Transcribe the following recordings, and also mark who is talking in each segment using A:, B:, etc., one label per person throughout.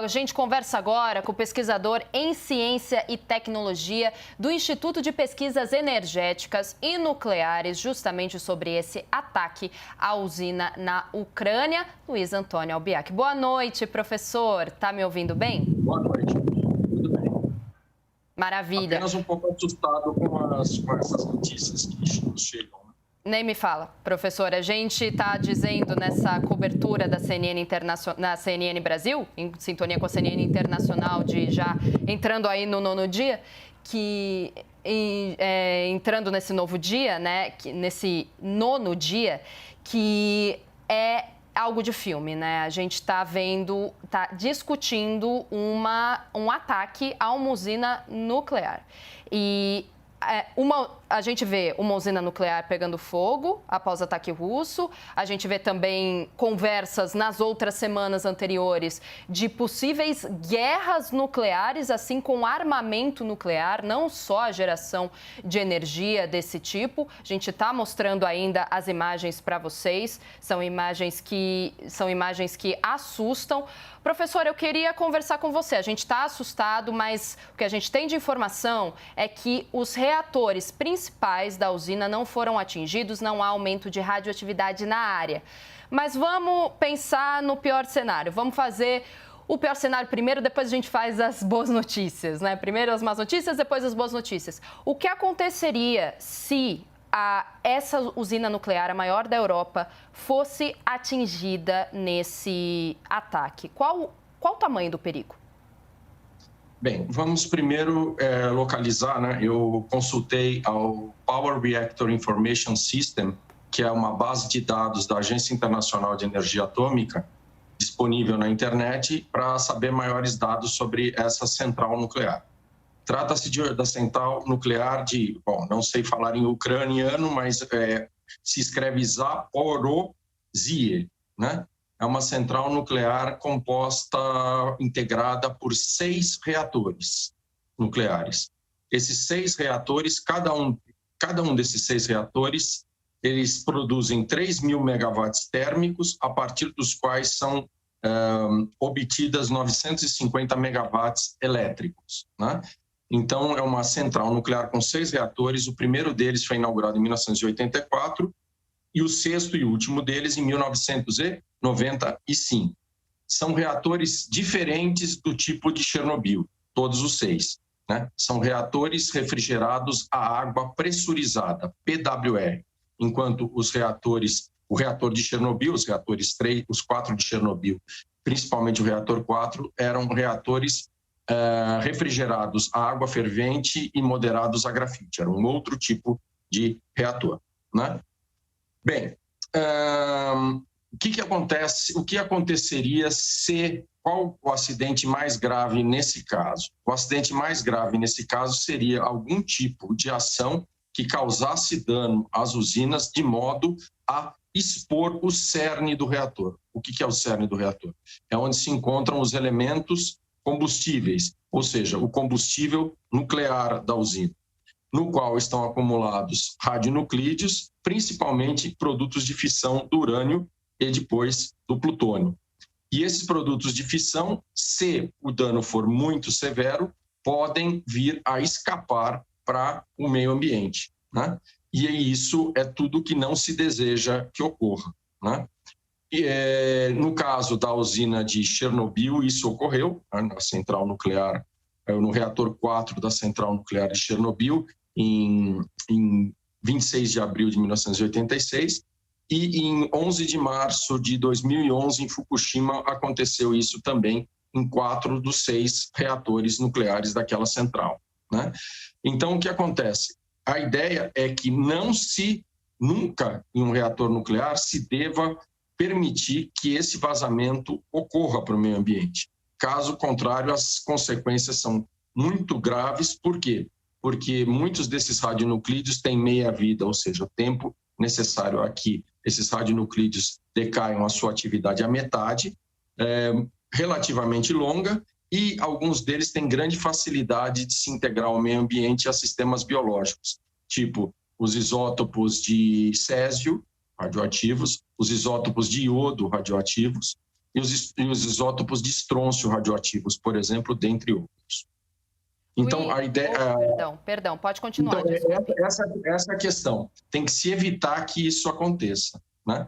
A: A gente conversa agora com o pesquisador em Ciência e Tecnologia do Instituto de Pesquisas Energéticas e Nucleares, justamente sobre esse ataque à usina na Ucrânia, Luiz Antônio Albiac. Boa noite, professor. Tá me ouvindo bem?
B: Boa noite. Tudo bem.
A: Maravilha.
B: Apenas um pouco assustado com essas notícias que nos chegam.
A: Nem me fala, professor. A gente está dizendo nessa cobertura da CNN na CNN Brasil, em sintonia com a CNN Internacional, de já entrando aí no nono dia, que entrando nesse novo dia, né? Nesse nono dia, que é algo de filme, né? A gente está vendo, está discutindo um ataque a uma usina nuclear. E a gente vê uma usina nuclear pegando fogo após ataque russo. A gente vê também conversas nas outras semanas anteriores de possíveis guerras nucleares, assim com armamento nuclear, não só a geração de energia desse tipo. A gente está mostrando ainda as imagens para vocês. São imagens que assustam. Professor, eu queria conversar com você. A gente está assustado, mas o que a gente tem de informação é que os reatores principais da usina não foram atingidos, não há aumento de radioatividade na área. Mas vamos pensar no pior cenário. Vamos fazer o pior cenário primeiro, depois a gente faz as boas notícias, né? Primeiro as más notícias, depois as boas notícias. O que aconteceria se essa usina nuclear, a maior da Europa, fosse atingida nesse ataque? Qual o tamanho do perigo?
B: Bem, vamos primeiro localizar, né? Eu consultei ao Power Reactor Information System, que é uma base de dados da Agência Internacional de Energia Atômica, disponível na internet, para saber maiores dados sobre essa central nuclear. Trata-se da central nuclear bom, não sei falar em ucraniano, mas se escreve Zaporozhye, né? É uma central nuclear integrada por 6 reatores nucleares. Esses 6 reatores, cada um desses 6 reatores, eles produzem 3.000 megawatts térmicos, a partir dos quais são obtidas 950 megawatts elétricos, né? Então, é uma central nuclear com 6 reatores. O primeiro deles foi inaugurado em 1984 e o sexto e último deles em 1995. São reatores diferentes do tipo de Chernobyl, todos os 6, né? São reatores refrigerados a água pressurizada, PWR, enquanto o reator de Chernobyl, os 4 de Chernobyl, principalmente o reator 4, eram reatores refrigerados a água fervente e moderados a grafite. Era um outro tipo de reator, né? Bem, o que acontece? O que aconteceria qual o acidente mais grave nesse caso? O acidente mais grave nesse caso seria algum tipo de ação que causasse dano às usinas de modo a expor o cerne do reator. O que é o cerne do reator? É onde se encontram os elementos combustíveis, ou seja, o combustível nuclear da usina, no qual estão acumulados radionuclídeos, principalmente produtos de fissão do urânio e depois do plutônio. E esses produtos de fissão, se o dano for muito severo, podem vir a escapar para o meio ambiente, né? E isso é tudo que não se deseja que ocorra, né? No caso da usina de Chernobyl, isso ocorreu, né, na central nuclear, no reator 4 da central nuclear de Chernobyl, em 26 de abril de 1986, e em 11 de março de 2011, em Fukushima, aconteceu isso também em 4 dos 6 reatores nucleares daquela central, né? Então, o que acontece? A ideia é que nunca em um reator nuclear se deva permitir que esse vazamento ocorra para o meio ambiente. Caso contrário, as consequências são muito graves. Por quê? Porque muitos desses radionuclídeos têm meia-vida, ou seja, o tempo necessário a que esses radionuclídeos decaiam a sua atividade à metade, relativamente longa, e alguns deles têm grande facilidade de se integrar ao meio ambiente e a sistemas biológicos, tipo os isótopos de césio, radioativos, os isótopos de iodo radioativos, e os isótopos de estrôncio radioativos, por exemplo, dentre outros. Então, a ideia...
A: Perdão, pode continuar.
B: Então, essa é a questão. Tem que se evitar que isso aconteça, né?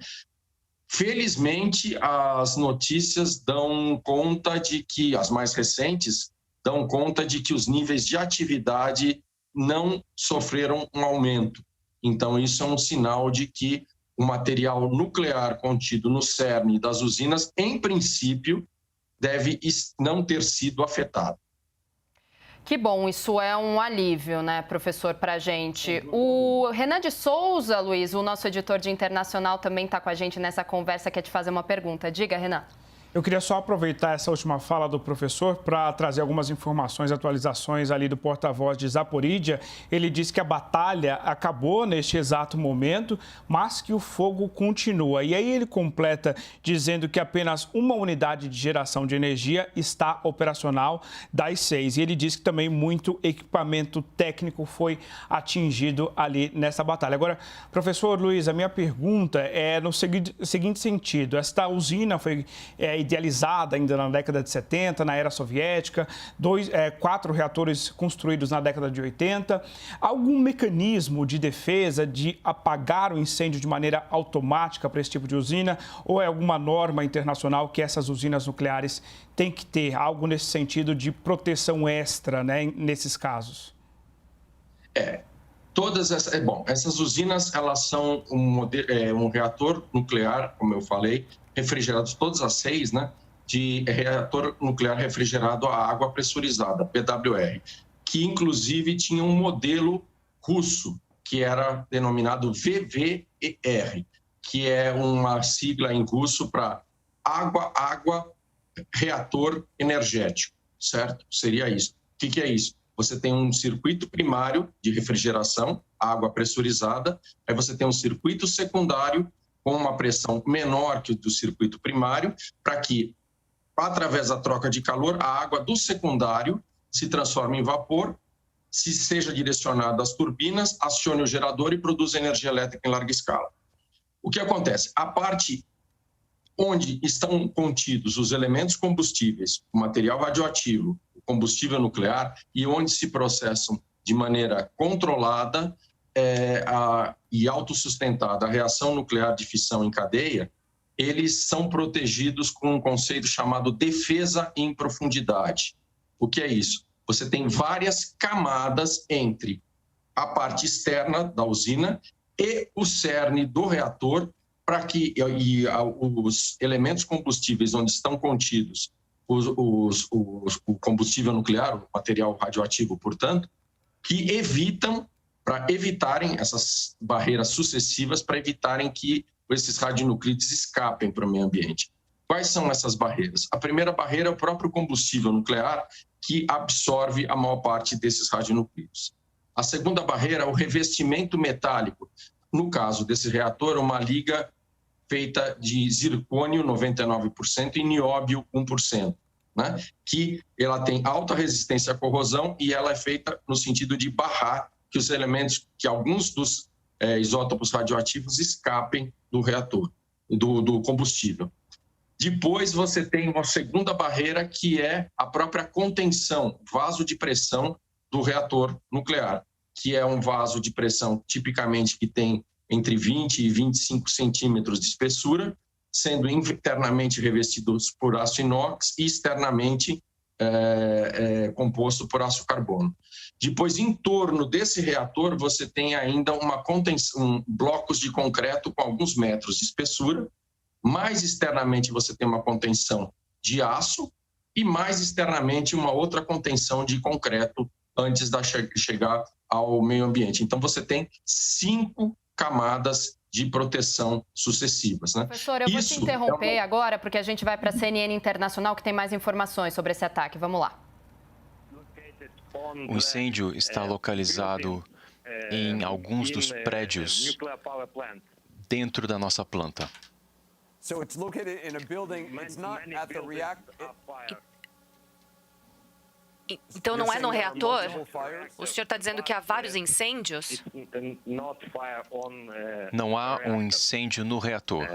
B: Felizmente, as notícias dão conta de que, as mais recentes, dão conta de que os níveis de atividade não sofreram um aumento. Então, isso é um sinal de que o material nuclear contido no cerne das usinas, em princípio, deve não ter sido afetado.
A: Que bom, isso é um alívio, né, professor, para a gente. O Renan de Souza, Luiz, o nosso editor de internacional, também está com a gente nessa conversa, quer te fazer uma pergunta. Diga, Renan.
C: Eu queria só aproveitar essa última fala do professor para trazer algumas informações, atualizações ali do porta-voz de Zaporídia. Ele disse que a batalha acabou neste exato momento, mas que o fogo continua. E aí ele completa dizendo que apenas uma unidade de geração de energia está operacional das 6. E ele diz que também muito equipamento técnico foi atingido ali nessa batalha. Agora, professor Luiz, a minha pergunta é no seguinte sentido. Esta usina foi idealizada ainda na década de 70, na era soviética, 4 reatores construídos na década de 80. Algum mecanismo de defesa de apagar o incêndio de maneira automática para esse tipo de usina? Ou é alguma norma internacional que essas usinas nucleares têm que ter? Algo nesse sentido de proteção extra, né, nesses casos?
B: Essas usinas, elas são um reator nuclear, como eu falei, refrigerados, todas as 6, né, de reator nuclear refrigerado a água pressurizada, PWR, que inclusive tinha um modelo russo, que era denominado VVER, que é uma sigla em russo para água, reator energético, certo? Seria isso. O que é isso? Você tem um circuito primário de refrigeração, água pressurizada, aí você tem um circuito secundário com uma pressão menor que o do circuito primário, para que, através da troca de calor, a água do secundário se transforme em vapor, se seja direcionada às turbinas, acione o gerador e produza energia elétrica em larga escala. O que acontece? A parte onde estão contidos os elementos combustíveis, o material radioativo, o combustível nuclear, e onde se processam de maneira controlada e autossustentada a reação nuclear de fissão em cadeia, eles são protegidos com um conceito chamado defesa em profundidade. O que é isso? Você tem várias camadas entre a parte externa da usina e o cerne do reator, para que os elementos combustíveis onde estão contidos o combustível nuclear, o material radioativo, portanto, que evitarem essas barreiras sucessivas, para evitarem que esses radionuclides escapem para o meio ambiente. Quais são essas barreiras? A primeira barreira é o próprio combustível nuclear, que absorve a maior parte desses radionuclides. A segunda barreira é o revestimento metálico. No caso desse reator, uma liga feita de zircônio 99% e nióbio 1%, né? Que ela tem alta resistência à corrosão e ela é feita no sentido de barrar que os elementos, que alguns dos isótopos radioativos escapem do reator, do combustível. Depois você tem uma segunda barreira, que é a própria contenção, vaso de pressão do reator nuclear, que é um vaso de pressão tipicamente que tem entre 20 e 25 centímetros de espessura, sendo internamente revestidos por aço inox e externamente composto por aço carbono. Depois, em torno desse reator, você tem ainda uma contenção, blocos de concreto com alguns metros de espessura. Mais externamente, você tem uma contenção de aço e mais externamente uma outra contenção de concreto antes de chegar ao meio ambiente. Então, você tem 5 camadas de proteção sucessivas, né?
A: Professor, eu vou te interromper agora, porque a gente vai para a CNN Internacional, que tem mais informações sobre esse ataque. Vamos lá.
D: O incêndio está localizado em alguns dos prédios dentro da nossa planta.
E: Então não é no reator? O senhor está dizendo que há vários incêndios?
D: Não há um incêndio no reator.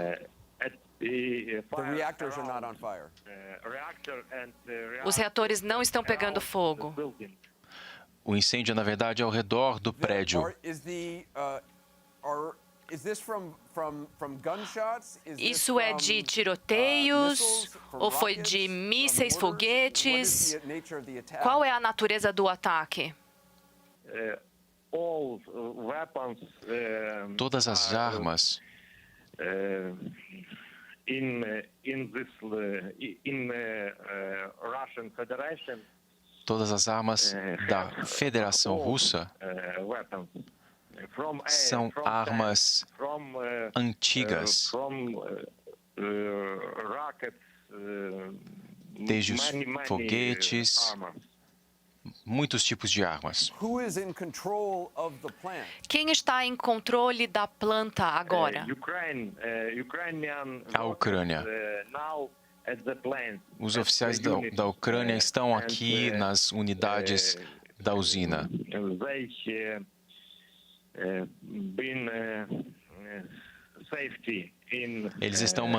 E: Os reatores não estão pegando fogo.
D: O incêndio, na verdade, é ao redor do prédio.
E: Isso é de tiroteios ou foi de mísseis, foguetes? Qual é a natureza do ataque?
D: Todas as armas da Federação Russa são armas antigas, desde os foguetes, muitos tipos de armas.
E: Quem está em controle da planta agora?
D: A Ucrânia. Os oficiais da Ucrânia estão aqui nas unidades da usina. Eles estão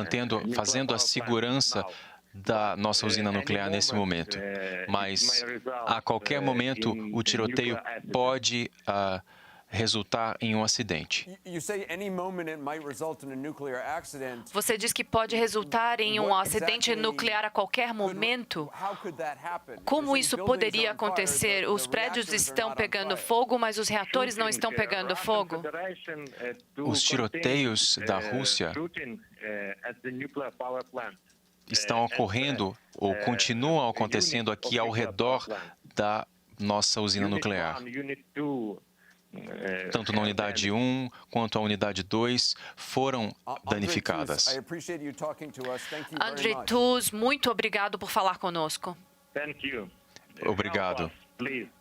D: fazendo a segurança da nossa usina nuclear nesse momento. Mas, a qualquer momento, o tiroteio pode resultar em um acidente.
E: Você diz que pode resultar em um acidente nuclear a qualquer momento? Como isso poderia acontecer? Os prédios estão pegando fogo, mas os reatores não estão pegando fogo?
D: Os tiroteios da Rússia estão ocorrendo ou continuam acontecendo aqui ao redor da nossa usina nuclear. Tanto na unidade 1 quanto a unidade 2 foram danificadas.
E: Andrei Tuz, muito obrigado por falar conosco.
D: Obrigado.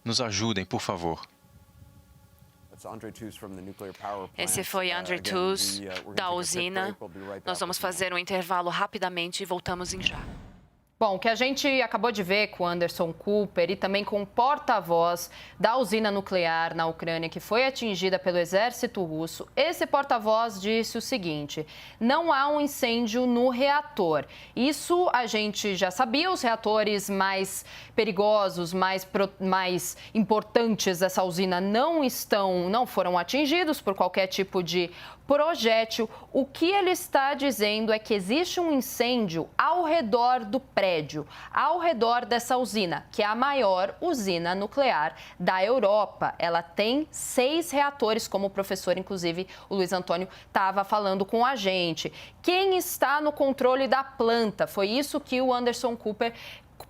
D: Nos ajudem, por favor.
E: Esse foi Andrei Tuz, da usina. Nós vamos fazer um intervalo rapidamente e voltamos em já.
A: Bom, o que a gente acabou de ver com Anderson Cooper e também com o porta-voz da usina nuclear na Ucrânia, que foi atingida pelo exército russo, esse porta-voz disse o seguinte: não há um incêndio no reator. Isso a gente já sabia, os reatores mais perigosos, mais importantes dessa usina não foram atingidos por qualquer tipo de projétil. O que ele está dizendo é que existe um incêndio ao redor do prédio, ao redor dessa usina, que é a maior usina nuclear da Europa. Ela tem 6 reatores, como o professor, inclusive, o Luiz Antônio, estava falando com a gente. Quem está no controle da planta? Foi isso que o Anderson Cooper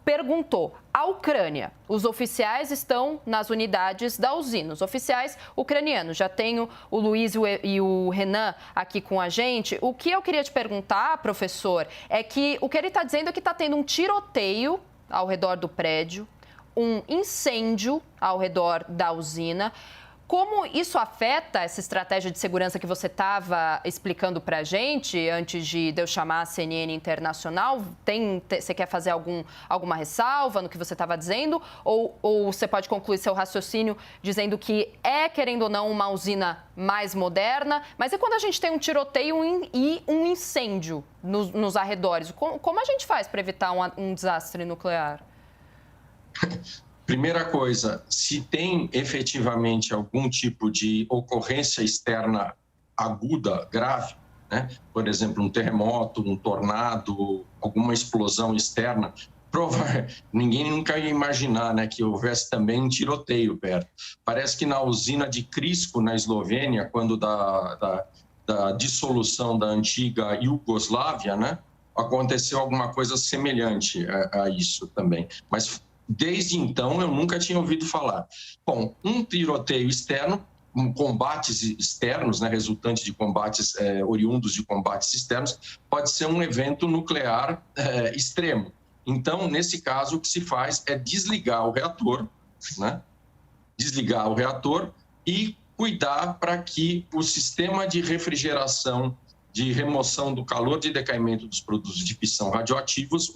A: perguntou. A Ucrânia, os oficiais estão nas unidades da usina, os oficiais ucranianos. Já tenho o Luiz e o Renan aqui com a gente. O que eu queria te perguntar, professor, é que o que ele está dizendo é que está tendo um tiroteio ao redor do prédio, um incêndio ao redor da usina. Como isso afeta essa estratégia de segurança que você estava explicando para a gente antes de eu chamar a CNN Internacional? Você quer fazer alguma ressalva no que você estava dizendo? Ou você pode concluir seu raciocínio dizendo que querendo ou não, uma usina mais moderna? Mas é quando a gente tem um tiroteio e um incêndio nos arredores. Como a gente faz para evitar um desastre nuclear?
B: Primeira coisa, se tem efetivamente algum tipo de ocorrência externa aguda, grave, né? Por exemplo, um terremoto, um tornado, alguma explosão externa, ninguém nunca ia imaginar, né, que houvesse também um tiroteio perto. Parece que na usina de Krško, na Eslovênia, quando da dissolução da antiga Iugoslávia, né, aconteceu alguma coisa semelhante a isso também. Mas desde então, eu nunca tinha ouvido falar. Bom, um tiroteio externo, combates externos, né, resultante de combates oriundos de combates externos, pode ser um evento nuclear extremo. Então, nesse caso, o que se faz é desligar o reator, né? Desligar o reator e cuidar para que o sistema de refrigeração, de remoção do calor de decaimento dos produtos de fissão radioativos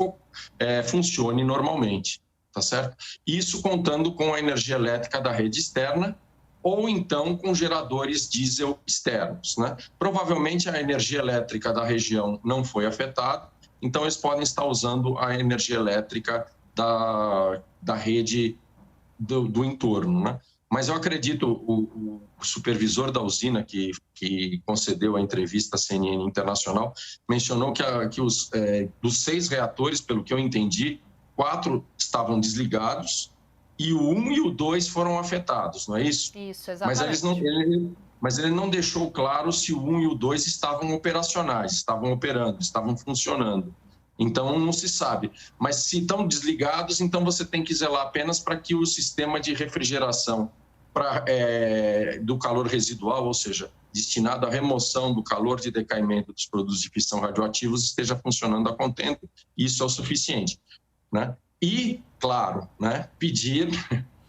B: funcione normalmente. Tá certo? Isso contando com a energia elétrica da rede externa ou então com geradores diesel externos, né? Provavelmente a energia elétrica da região não foi afetada, então eles podem estar usando a energia elétrica da rede do entorno, né? Mas eu acredito, o supervisor da usina que concedeu a entrevista à CNN Internacional mencionou que dos 6 reatores, pelo que eu entendi, 4 estavam desligados e o 1 e o 2 foram afetados, não é isso?
A: Isso, exatamente.
B: Mas ele não deixou claro se o 1 e o 2 estavam operacionais, estavam operando, estavam funcionando. Então, não se sabe. Mas se estão desligados, então você tem que zelar apenas para que o sistema de refrigeração do calor residual, ou seja, destinado à remoção do calor de decaimento dos produtos de fissão radioativos, esteja funcionando a contento. Isso é o suficiente, né? E, claro, né, pedir,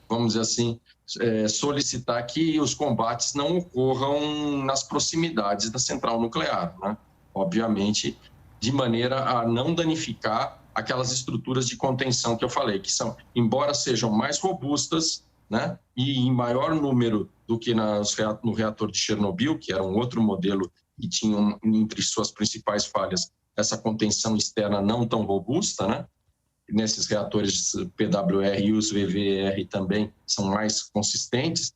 B: vamos dizer assim, solicitar que os combates não ocorram nas proximidades da central nuclear, né? Obviamente, de maneira a não danificar aquelas estruturas de contenção que eu falei, que são, embora sejam mais robustas, né, e em maior número do que no reator de Chernobyl, que era um outro modelo e tinha, entre suas principais falhas, essa contenção externa não tão robusta, né? Nesses reatores PWR e os VVER também são mais consistentes,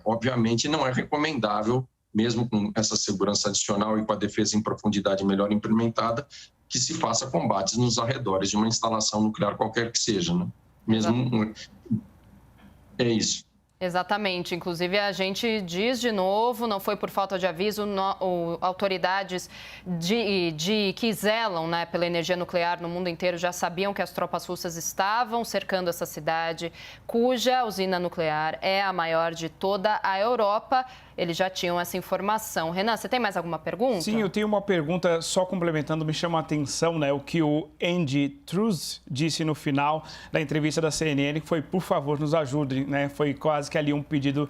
B: obviamente não é recomendável, mesmo com essa segurança adicional e com a defesa em profundidade melhor implementada, que se faça combates nos arredores de uma instalação nuclear qualquer que seja, né? Mesmo é isso.
A: Exatamente. Inclusive, a gente diz de novo, não foi por falta de aviso, autoridades que zelam, né, pela energia nuclear no mundo inteiro já sabiam que as tropas russas estavam cercando essa cidade, cuja usina nuclear é a maior de toda a Europa. Eles já tinham essa informação. Renan, você tem mais alguma pergunta?
C: Sim, eu tenho uma pergunta só complementando, me chama a atenção, né, o que o Andy Truz disse no final da entrevista da CNN, que foi, por favor, nos ajude, né, foi quase que ali um pedido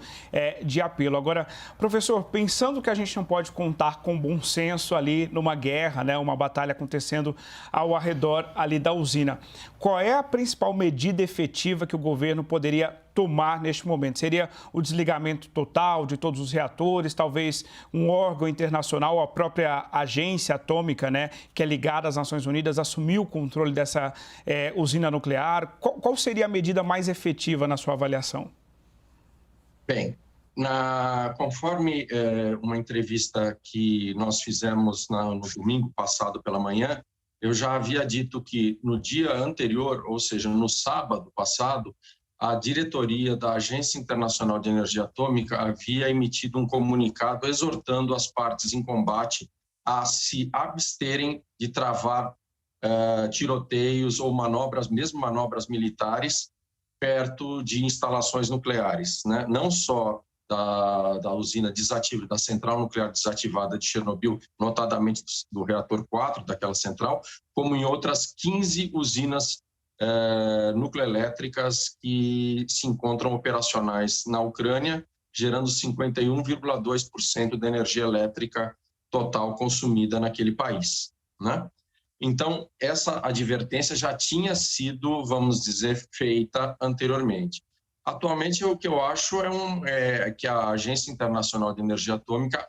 C: de apelo. Agora, professor, pensando que a gente não pode contar com bom senso ali numa guerra, né, uma batalha acontecendo ao arredor ali da usina, qual é a principal medida efetiva que o governo poderia tomar neste momento? Seria o desligamento total de todos os reatores, talvez um órgão internacional, a própria agência atômica, né, que é ligada às Nações Unidas, assumir o controle dessa usina nuclear? Qual seria a medida mais efetiva na sua avaliação?
B: Bem, conforme uma entrevista que nós fizemos no domingo passado pela manhã, eu já havia dito que no dia anterior, ou seja, no sábado passado, a diretoria da Agência Internacional de Energia Atômica havia emitido um comunicado exortando as partes em combate a se absterem de travar tiroteios ou mesmo manobras militares, perto de instalações nucleares, né? Não só da usina desativada, da central nuclear desativada de Chernobyl, notadamente do reator 4 daquela central, como em outras 15 usinas nucleoelétricas que se encontram operacionais na Ucrânia, gerando 51,2% da energia elétrica total consumida naquele país, né? Então, essa advertência já tinha sido, vamos dizer, feita anteriormente. Atualmente, o que eu acho é que a Agência Internacional de Energia Atômica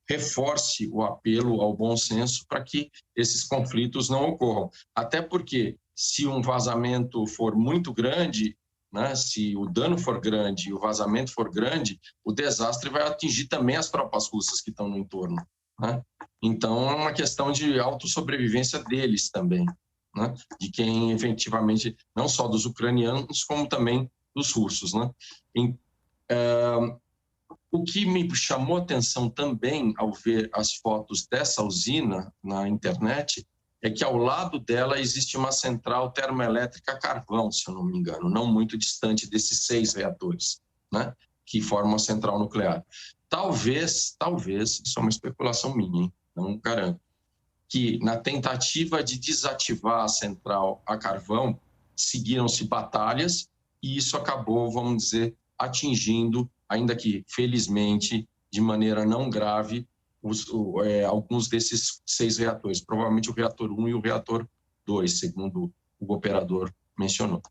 B: reforce o apelo ao bom senso para que esses conflitos não ocorram. Até porque, se um vazamento for muito grande, né, se o dano for grande e o vazamento for grande, o desastre vai atingir também as tropas russas que estão no entorno, né? Então, é uma questão de autossobrevivência deles também, né? De quem efetivamente, não só dos ucranianos, como também dos russos, né? O que me chamou a atenção também ao ver as fotos dessa usina na internet é que ao lado dela existe uma central termoelétrica a carvão, se eu não me engano, não muito distante desses 6 reatores, né, que formam a central nuclear. Talvez, isso é uma especulação minha, hein? Não garanto, que na tentativa de desativar a central a carvão, seguiram-se batalhas e isso acabou, vamos dizer, atingindo, ainda que felizmente, de maneira não grave, alguns desses 6 reatores, provavelmente o reator 1 e o reator 2, segundo o operador mencionou.